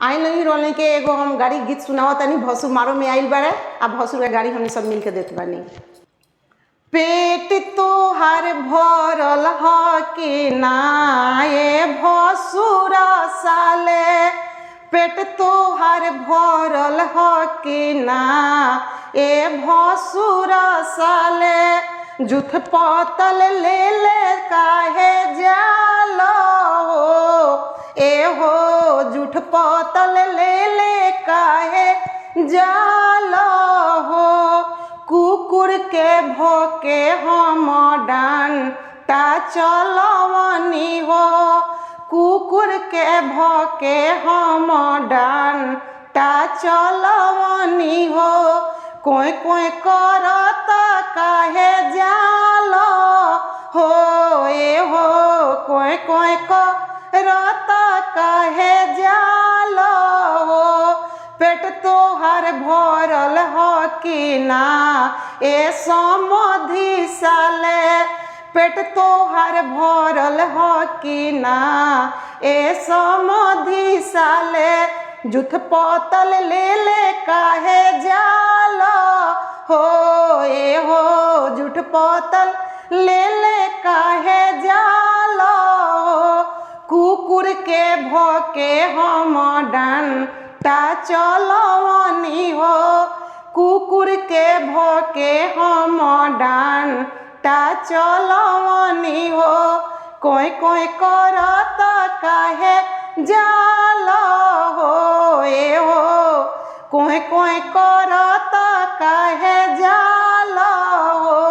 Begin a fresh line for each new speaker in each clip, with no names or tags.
आई नहीं रोने के एगो हम गाड़ी गीत सुनावत तनी भसुर मारो में आइल बारे आ भसुर के गाड़ी हमने सब मिलके देत बानी। पेट तोहार भरल ह कि ना ए भसुर साले, पेट तोहार भरल ह कि ना ए भसुर साले, जुठ पतल ले ले काहे जाल हो ए हो, जुठ पतल ले ले काहे जाल हो, कुकुर के भोके हम डांटा चलवनी हो, कुकुर के भोके हम डांटा चलवनी हो, कोई कोई करत काहे जाल हो ए हो, कोई कोई करत काहे जाल हो, पेट तोहार भरल ह कि ना ए समधि साले, पेट तोहार भरल ह कि ना ए समधि साले, जुठ पतल ले ले काहे जाल हो ए हो, जुठ पतल ले ले काहे जाल हो, कुकुर के भोके हम डांटा चलवनी हो, कुकुर के भोके हम डांटा चलवनी हो, कोई कोई करत काहे जाल हो ए हो, कोई कोई करत काहे जाल हो।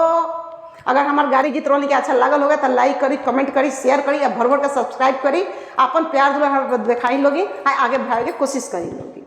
अगर हमार गाड़ी गीत रोने के अच्छा लागल होगा तो लाइक करी, कमेंट करी, शेयर करी, या भर भर के सब्सक्राइब करी, अपन प्यार दुलार दिखाई लोगी, आगे बढ़ाने की कोशिश करी लोगी।